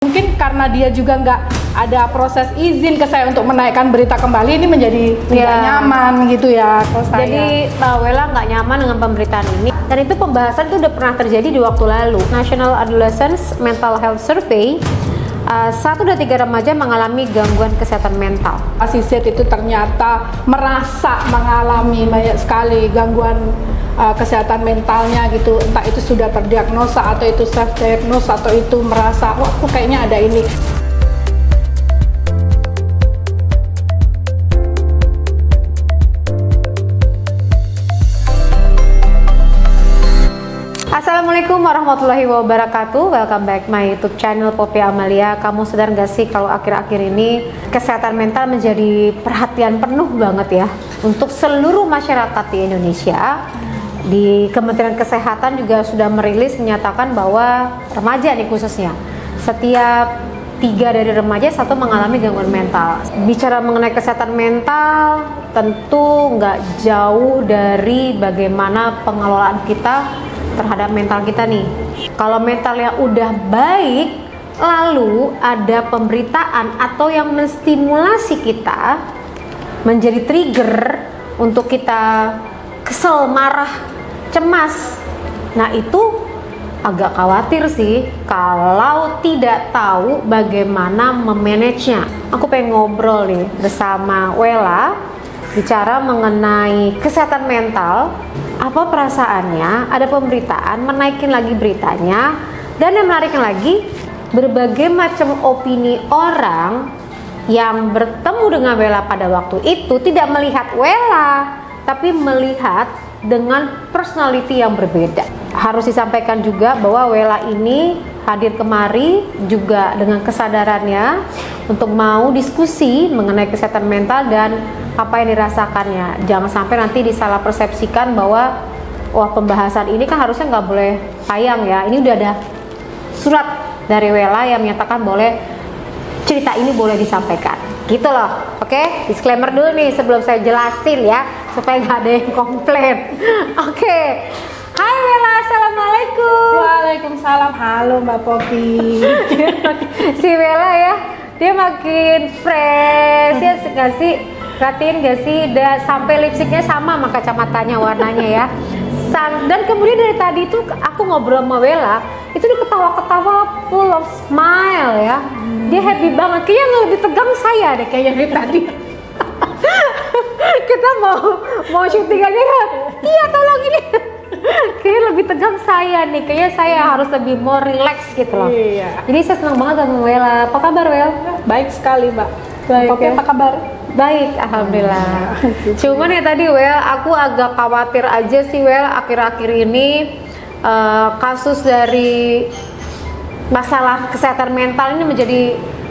Mungkin karena dia juga nggak ada proses izin ke saya untuk menaikkan berita kembali, ini menjadi tidak nyaman gitu ya kalau saya. Jadi Wella nggak nyaman dengan pemberitaan ini, dan itu pembahasan itu udah pernah terjadi di waktu lalu. National Adolescents Mental Health Survey, 1 dari 3 remaja mengalami gangguan kesehatan mental. Si Z itu ternyata merasa mengalami banyak sekali gangguan kesehatan mentalnya gitu, entah itu sudah terdiagnosa atau itu self diagnose atau itu merasa wah aku kayaknya ada ini. Assalamualaikum warahmatullahi wabarakatuh. Welcome back my YouTube channel Poppy Amalia. Kamu sadar gak sih kalau akhir-akhir ini kesehatan mental menjadi perhatian penuh banget ya untuk seluruh masyarakat di Indonesia. Di Kementerian Kesehatan juga sudah merilis menyatakan bahwa remaja nih khususnya, setiap 3 dari remaja 1 mengalami gangguan mental. Bicara mengenai kesehatan mental, tentu nggak jauh dari bagaimana pengelolaan kita terhadap mental kita nih. Kalau mentalnya udah baik, lalu ada pemberitaan atau yang menstimulasi kita menjadi trigger untuk kita kesel, marah, cemas. Nah itu agak khawatir sih kalau tidak tahu bagaimana memanagenya. Aku pengen ngobrol nih bersama Wella, bicara mengenai kesehatan mental. Apa perasaannya? Ada pemberitaan, menaikin lagi beritanya, dan yang menariknya lagi, berbagai macam opini orang yang bertemu dengan Wella pada waktu itu tidak melihat Wella, tapi melihat dengan personality yang berbeda. Harus disampaikan juga bahwa Wella ini hadir kemari juga dengan kesadarannya untuk mau diskusi mengenai kesehatan mental dan apa yang dirasakannya. Jangan sampai nanti disalah persepsikan bahwa wah pembahasan ini kan harusnya nggak boleh tayang ya. Ini udah ada surat dari Wella yang menyatakan boleh cerita ini boleh disampaikan gitu loh. Oke, disclaimer dulu nih sebelum saya jelasin ya, supaya nggak ada yang komplain. Oke. Hai Wella, assalamualaikum. Waalaikumsalam. Halo Mbak Poppy. Si Wella ya, dia makin fresh ya nggak sih? Perhatiin gak sih, udah sampai lipstiknya sama sama kacamatanya warnanya ya. Dan kemudian dari tadi tuh aku ngobrol sama Wella, itu dia ketawa-ketawa full of smile ya. Dia happy banget, kayaknya nggak lebih tegang saya deh kayaknya dari tadi. Kita mau syuting aja kan? Iya tolong ini. Kayaknya lebih tegang saya nih, kayaknya saya harus lebih more relax gitu loh. Iya. Jadi saya senang banget sama Wella. Apa kabar Wel? Baik sekali Mbak. Baik, Poppy ya? apa kabar? Baik, alhamdulillah. Cuman ya tadi Wel, aku agak khawatir aja sih Wel, akhir-akhir ini kasus dari masalah kesehatan mental ini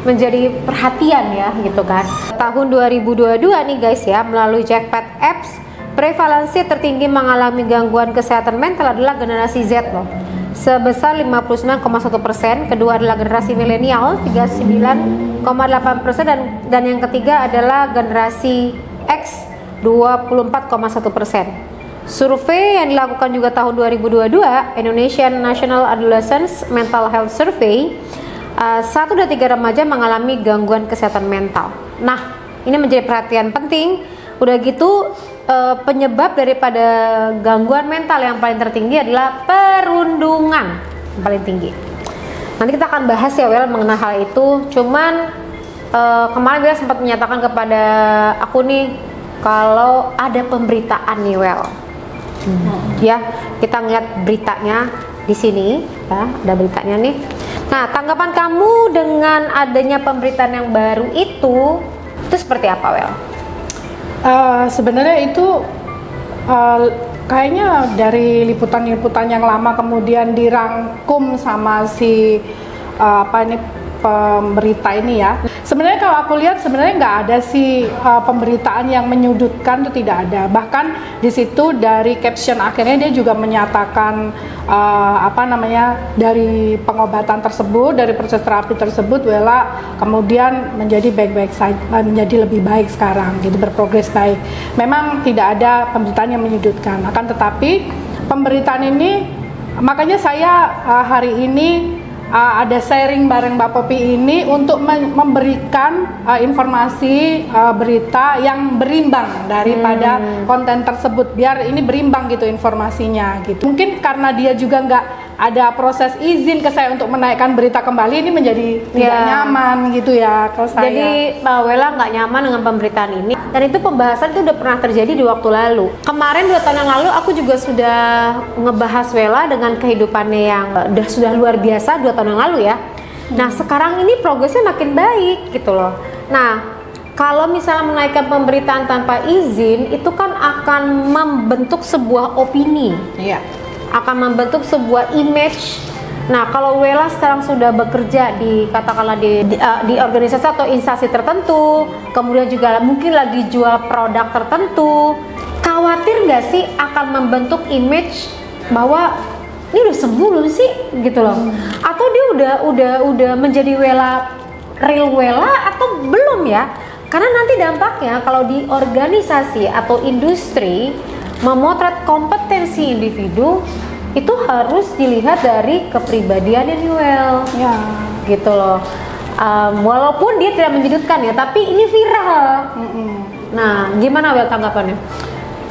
menjadi perhatian ya gitu kan. Tahun 2022 nih guys ya, melalui Jackpot Apps, prevalensi tertinggi mengalami gangguan kesehatan mental adalah generasi Z loh, sebesar 59,1%. Kedua adalah generasi milenial 39,8%, dan yang ketiga adalah generasi X 24,1%. Survei yang dilakukan juga tahun 2022, Indonesian National Adolescents Mental Health Survey, 1 dari 3 remaja mengalami gangguan kesehatan mental. Nah, ini menjadi perhatian penting. Udah gitu penyebab daripada gangguan mental yang paling tertinggi adalah perundungan yang paling tinggi. Nanti kita akan bahas ya Wel mengenai hal itu. Cuman kemarin Wel sempat menyatakan kepada aku nih kalau ada pemberitaan nih Wel. Ya, kita ngeliat beritanya di sini ya, ada beritanya nih. Nah, tanggapan kamu dengan adanya pemberitaan yang baru itu seperti apa Wel? Sebenarnya itu kayaknya dari liputan-liputan yang lama kemudian dirangkum sama si pemberita ini ya. Sebenarnya kalau aku lihat sebenarnya nggak ada sih pemberitaan yang menyudutkan, itu tidak ada. Bahkan di situ dari caption akhirnya dia juga menyatakan dari pengobatan tersebut, dari proses terapi tersebut, Wella kemudian menjadi baik-baik saja, menjadi lebih baik sekarang, gitu, berprogres baik. Memang tidak ada pemberitaan yang menyudutkan. Akan tetapi pemberitaan ini, makanya saya hari ini ada sharing bareng Mbak Popi ini untuk memberikan informasi berita yang berimbang daripada konten tersebut, biar ini berimbang gitu informasinya gitu. Mungkin karena dia juga nggak ada proses izin ke saya untuk menaikkan berita kembali, ini menjadi tidak nyaman gitu ya kalau saya. Jadi Mbak Wela nggak nyaman dengan pemberitaan ini, dan itu pembahasan itu udah pernah terjadi di waktu lalu. Kemarin 2 tahun yang lalu aku juga sudah ngebahas Wela dengan kehidupannya yang sudah luar biasa 2 tahun yang lalu ya. Nah sekarang ini progresnya makin baik gitu loh. Nah kalau misalnya menaikkan pemberitaan tanpa izin, itu kan akan membentuk sebuah opini. Iya. Akan membentuk sebuah image. Nah, kalau Wela sekarang sudah bekerja di katakanlah di organisasi atau instansi tertentu, kemudian juga mungkin lagi jual produk tertentu, khawatir nggak sih akan membentuk image bahwa ini udah sembuh belum sih gitu loh? Atau dia udah menjadi real Wela atau belum ya? Karena nanti dampaknya kalau di organisasi atau industri memotret kompetensi individu itu harus dilihat dari kepribadiannya nih Wel, Ya. gitu loh. Walaupun dia tidak menyudutkan ya, tapi ini viral. Nah, gimana Wel tanggapannya?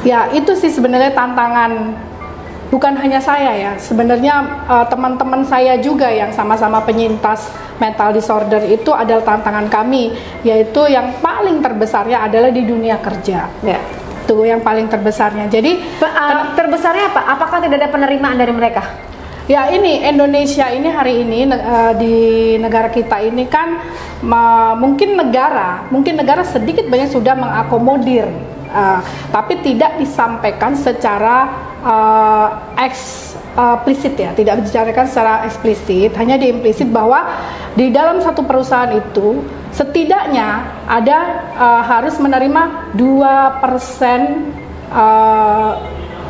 Ya, itu sih sebenarnya tantangan bukan hanya saya ya. Sebenarnya teman-teman saya juga yang sama-sama penyintas mental disorder itu adalah tantangan kami, yaitu yang paling terbesarnya adalah di dunia kerja. Ya. Itu yang paling terbesarnya. Jadi terbesarnya apa? Apakah tidak ada penerimaan dari mereka? ya ini Indonesia ini hari ini di negara kita ini kan mungkin negara sedikit banyak sudah mengakomodir, tapi tidak disampaikan secara eksplisit ya, tidak dibicarakan secara eksplisit, hanya diimplisit bahwa di dalam satu perusahaan itu setidaknya ada harus menerima 2%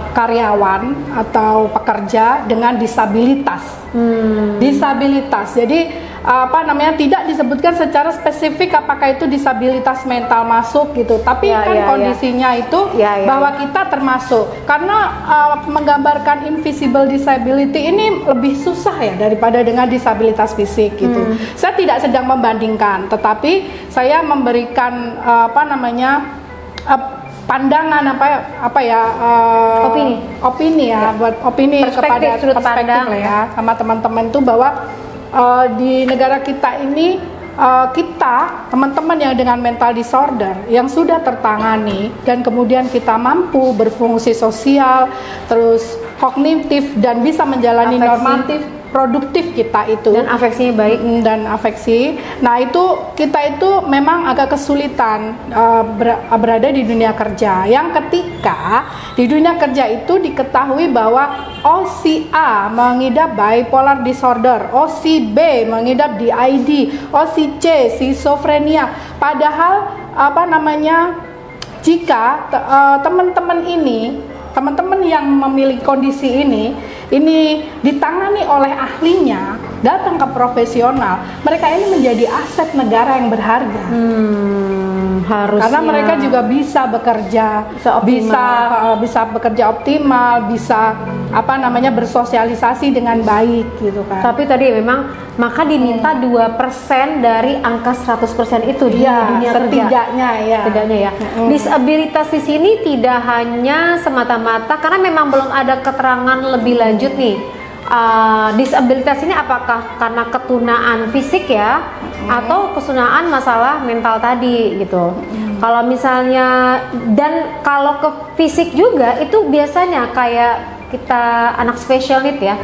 karyawan atau pekerja dengan disabilitas. Disabilitas. Jadi tidak disebutkan secara spesifik apakah itu disabilitas mental masuk gitu. Tapi kondisinya itu bahwa kita termasuk. Karena menggambarkan invisible disability ini lebih susah ya daripada dengan disabilitas fisik gitu. Saya tidak sedang membandingkan, tetapi saya memberikan pandangan opini ya, buat opini kepada perspektif lah ya sama teman-teman tuh bahwa di negara kita ini kita teman-teman yang dengan mental disorder yang sudah tertangani dan kemudian kita mampu berfungsi sosial, terus kognitif dan bisa menjalani normatif, produktif kita itu dan afeksinya baik dan afeksi. Nah itu kita itu memang agak kesulitan berada di dunia kerja. Yang ketika di dunia kerja itu diketahui bahwa si A mengidap bipolar disorder, si B mengidap DID, si C schizophrenia. Padahal jika teman-teman yang memiliki kondisi ini ditangani oleh ahlinya, datang ke profesional, mereka ini menjadi aset negara yang berharga. Harusnya. Karena mereka juga bisa bekerja, bisa bekerja optimal, bisa bersosialisasi dengan baik gitu kan. Tapi tadi memang maka diminta 2% dari angka 100% itu di dunia setidaknya kerja. Setidaknya ya. Disabilitas di sini tidak hanya semata-mata karena memang belum ada keterangan lebih lanjut nih. Disabilitas ini apakah karena ketunaan fisik ya atau ketunaan masalah mental tadi gitu. Kalau misalnya dan kalau ke fisik juga itu biasanya kayak kita anak special need ya,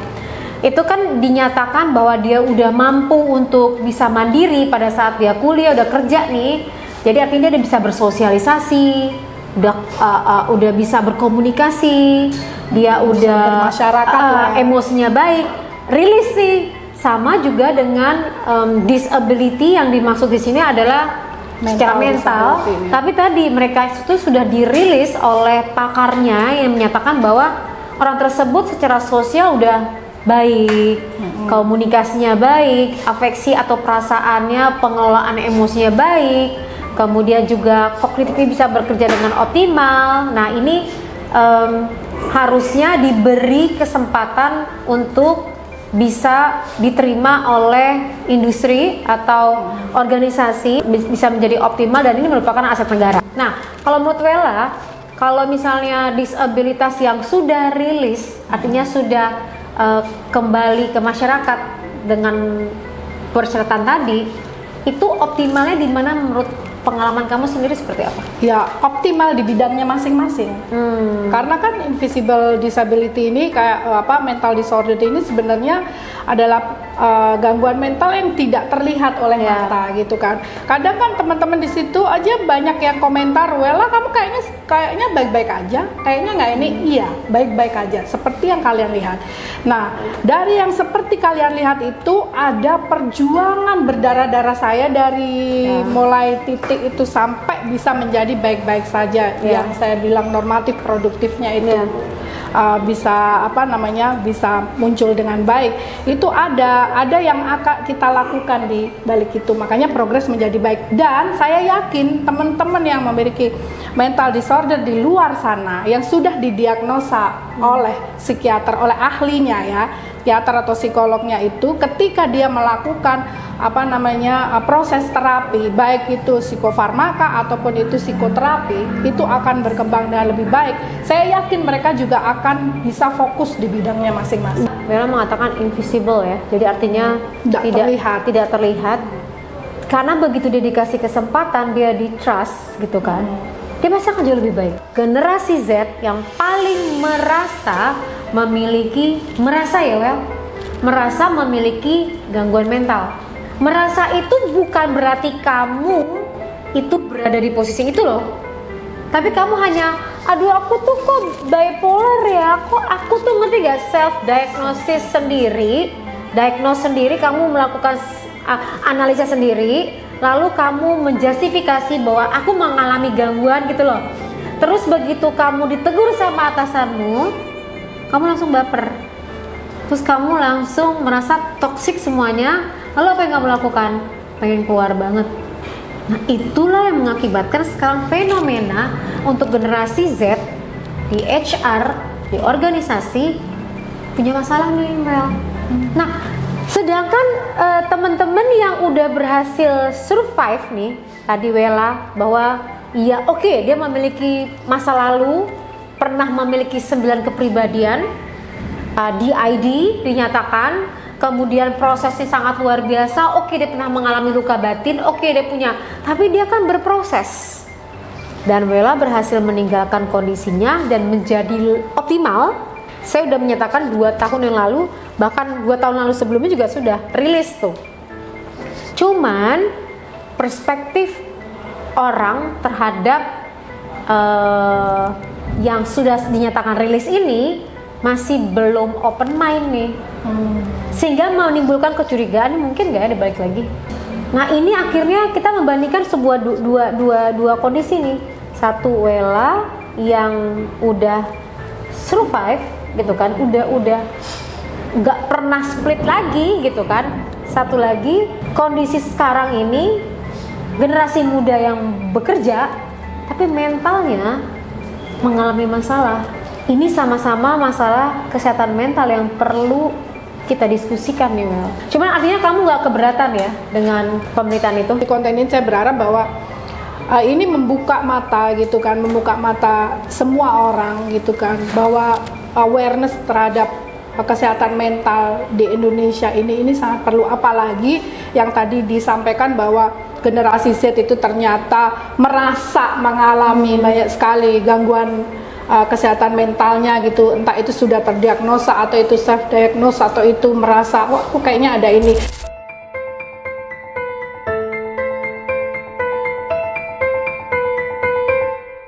itu kan dinyatakan bahwa dia udah mampu untuk bisa mandiri pada saat dia kuliah, udah kerja nih, jadi artinya dia bisa bersosialisasi, udah bisa berkomunikasi, dia udah bermasyarakat emosinya baik, rilis nih. Sama juga dengan disability yang dimaksud di sini adalah secara mental, tapi tadi mereka itu sudah dirilis oleh pakarnya yang menyatakan bahwa orang tersebut secara sosial udah baik, komunikasinya baik, afeksi atau perasaannya, pengelolaan emosinya baik, kemudian juga kognitifnya bisa bekerja dengan optimal. Nah ini harusnya diberi kesempatan untuk bisa diterima oleh industri atau organisasi, bisa menjadi optimal, dan ini merupakan aset negara. Nah, kalau menurut Wella, kalau misalnya disabilitas yang sudah rilis, artinya sudah kembali ke masyarakat dengan persyaratan tadi, itu optimalnya di mana menurut pengalaman kamu sendiri seperti apa? Ya, optimal di bidangnya masing-masing. Karena kan invisible disability ini kayak mental disorder ini sebenarnya adalah gangguan mental yang tidak terlihat oleh mata gitu kan. Kadang kan teman-teman di situ aja banyak yang komentar, "Wella, kamu kayaknya baik-baik aja, kayaknya nggak ini." Iya, baik-baik aja seperti yang kalian lihat. Nah, dari yang seperti kalian lihat itu ada perjuangan berdarah-darah saya dari mulai titik itu sampai bisa menjadi baik-baik saja, yang saya bilang normatif produktifnya itu bisa bisa muncul dengan baik. Itu ada yang akan kita lakukan di balik itu, makanya progres menjadi baik. Dan saya yakin teman-teman yang memiliki mental disorder di luar sana yang sudah didiagnosa oleh psikiater, oleh ahlinya ya, psikiater atau psikolognya, itu ketika dia melakukan proses terapi, baik itu psikofarmaka ataupun itu psikoterapi, itu akan berkembang dengan lebih baik. Saya yakin mereka juga akan bisa fokus di bidangnya masing-masing. Wella mengatakan invisible ya, jadi artinya tidak terlihat. Karena begitu dia dikasih kesempatan, dia di trust gitu kan, dia pasti akan jauh lebih baik. Generasi Z yang paling merasa memiliki gangguan mental. Merasa itu bukan berarti kamu itu berada di posisi itu loh, tapi kamu hanya, aduh aku tuh kok bipolar ya, kok aku tuh ngerti gak, self diagnosis sendiri, kamu melakukan analisa sendiri, lalu kamu menjustifikasi bahwa aku mengalami gangguan gitu loh. Terus begitu kamu ditegur sama atasanmu, kamu langsung baper, terus kamu langsung merasa toksik semuanya. Lalu apa yang kamu lakukan? Pengen keluar banget. Nah, itulah yang mengakibatkan sekarang fenomena untuk generasi Z di HR, di organisasi punya masalah nih, Mel. Nah, sedangkan teman-teman yang udah berhasil survive nih, tadi Wella bahwa iya oke, dia memiliki masa lalu, pernah memiliki 9 kepribadian, DID dinyatakan, kemudian prosesnya sangat luar biasa. Oke, dia pernah mengalami luka batin, oke dia punya, tapi dia kan berproses. Dan Wella berhasil meninggalkan kondisinya dan menjadi optimal. Saya udah menyatakan 2 tahun yang lalu, bahkan 2 tahun lalu sebelumnya juga sudah rilis tuh. Cuman perspektif orang terhadap yang sudah dinyatakan rilis ini masih belum open mind nih, sehingga menimbulkan kecurigaan, mungkin nggak ada balik lagi. Nah, ini akhirnya kita membandingkan sebuah dua kondisi nih. Satu Wella yang udah survive gitu kan, udah nggak pernah split lagi gitu kan. Satu lagi kondisi sekarang ini generasi muda yang bekerja tapi mentalnya mengalami masalah. Ini sama-sama masalah kesehatan mental yang perlu kita diskusikan nih, Mel. Cuman artinya kamu nggak keberatan ya dengan pemberitaan itu? Di konten ini saya berharap bahwa ini membuka mata gitu kan, membuka mata semua orang gitu kan, bahwa awareness terhadap kesehatan mental di Indonesia ini sangat perlu. Apalagi yang tadi disampaikan bahwa generasi Z itu ternyata merasa mengalami banyak sekali gangguan kesehatan mentalnya gitu, entah itu sudah terdiagnosa atau itu self diagnose atau itu merasa, wah kayaknya ada ini.